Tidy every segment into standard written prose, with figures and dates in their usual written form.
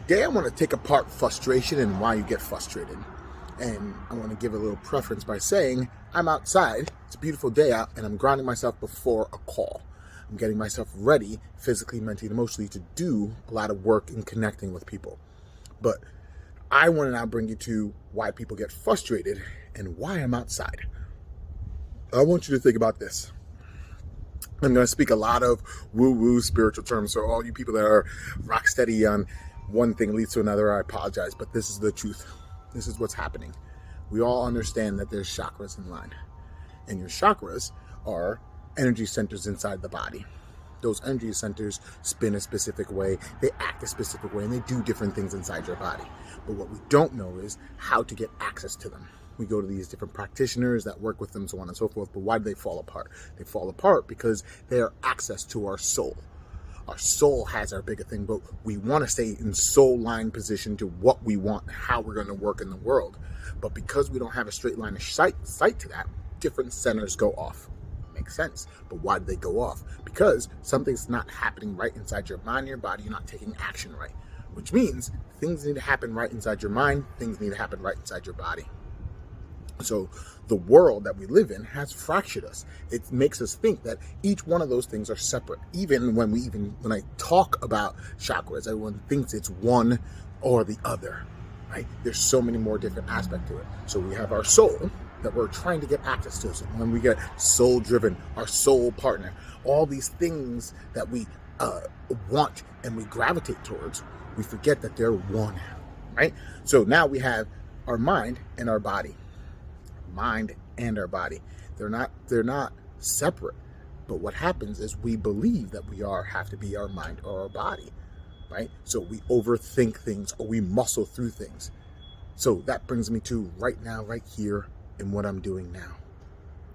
Today I want to take apart frustration and why you get frustrated. And I want to give a little preference by saying I'm outside, it's a beautiful day out, and I'm grounding myself before a call. I'm getting myself ready physically, mentally, and emotionally to do a lot of work in connecting with people. But I want to now bring you to why people get frustrated and why I'm outside. I want you to think about this. I'm going to speak a lot of woo-woo spiritual terms, so all you people that are rock steady on one thing leads to another, I apologize, but this is the truth. This is what's happening. We all understand that there's chakras in line, and your chakras are energy centers inside the body. Those energy centers spin a specific way, they act a specific way, and they do different things inside your body. But what we don't know is how to get access to them. We go to these different practitioners that work with them, so on and so forth, but why do they fall apart? They fall apart because they are access to our soul. Our soul has our bigger thing, but we want to stay in soul line position to what we want, how we're going to work in the world. But because we don't have a straight line of sight to that, different centers go off. Makes sense. But why do they go off? Because something's not happening right inside your mind, your body. You're not taking action right, which means things need to happen right inside your mind. Things need to happen right inside your body. So the world that we live in has fractured us. It makes us think that each one of those things are separate. Even when I talk about chakras, everyone thinks it's one or the other, right? There's so many more different aspects to it. So we have our soul that we're trying to get access to. So when we get soul driven, our soul partner, all these things that we want and we gravitate towards, we forget that they're one, right? So now we have our mind and our body. Mind and our body. They're not separate. But what happens is we believe that we have to be our mind or our body, right? So we overthink things or we muscle through things. So that brings me to right now, right here, in what I'm doing now.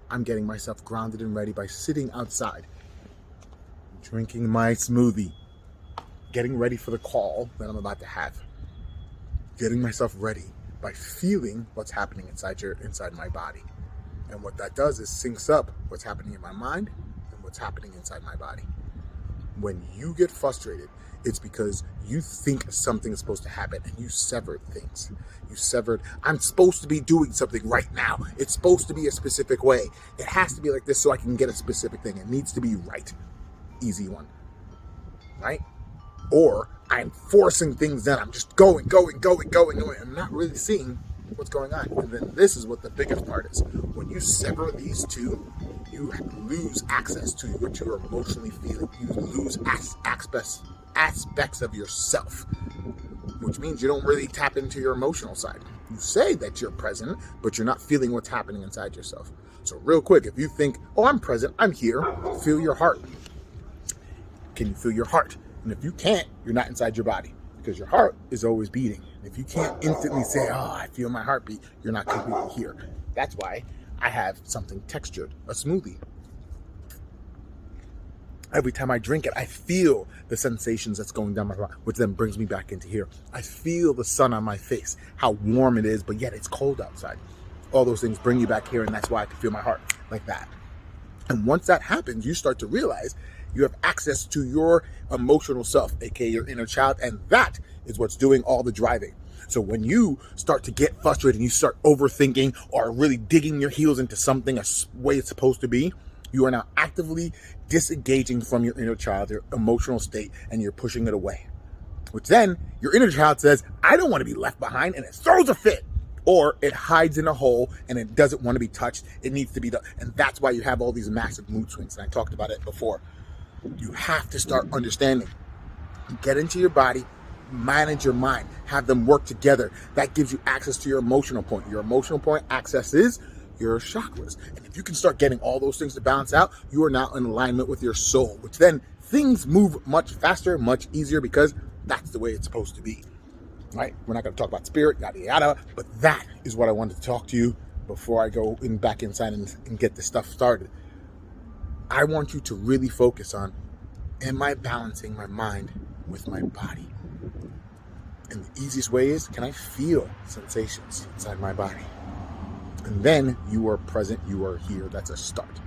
I'm getting myself grounded and ready by sitting outside, drinking my smoothie, getting ready for the call that I'm about to have, getting myself ready by feeling what's happening inside my body. And what that does is syncs up what's happening in my mind and what's happening inside my body. When you get frustrated, it's because you think something is supposed to happen and you severed things. I'm supposed to be doing something right now. It's supposed to be a specific way. It has to be like this so I can get a specific thing. It needs to be right. Easy one, right? Or I'm forcing things down. I'm just going. I'm not really seeing what's going on. And then this is what the biggest part is. When you sever these two, you lose access to what you're emotionally feeling. You lose aspects of yourself, which means you don't really tap into your emotional side. You say that you're present, but you're not feeling what's happening inside yourself. So real quick, if you think, oh, I'm present, I'm here, feel your heart. Can you feel your heart? And if you can't, you're not inside your body because your heart is always beating. If you can't instantly say, oh, I feel my heartbeat, you're not completely here. That's why I have something textured, a smoothie. Every time I drink it, I feel the sensations that's going down my body, which then brings me back into here. I feel the sun on my face, how warm it is, but yet it's cold outside. All those things bring you back here, and that's why I can feel my heart like that. And once that happens, you start to realize you have access to your emotional self, aka your inner child, and that is what's doing all the driving. So when you start to get frustrated and you start overthinking or really digging your heels into something a way it's supposed to be, you are now actively disengaging from your inner child, your emotional state, and you're pushing it away. Which then your inner child says, I don't want to be left behind, and it throws a fit. Or it hides in a hole and it doesn't want to be touched. It needs to be done. And that's why you have all these massive mood swings. And I talked about it before. You have to start understanding. Get into your body, manage your mind, have them work together. That gives you access to your emotional point. Your emotional point access is your chakras. And if you can start getting all those things to balance out, you are now in alignment with your soul, which then things move much faster, much easier because that's the way it's supposed to be. Right? We're not going to talk about spirit, yada, yada, but that is what I wanted to talk to you before I go back inside and get this stuff started. I want you to really focus on, am I balancing my mind with my body? And the easiest way is, can I feel sensations inside my body? And then you are present, you are here. That's a start.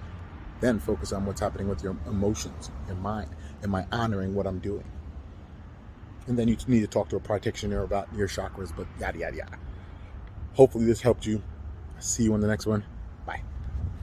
Then focus on what's happening with your emotions, your mind. Am I honoring what I'm doing? And then you need to talk to a practitioner about your chakras, but yada, yada, yada. Hopefully this helped you. See you on the next one.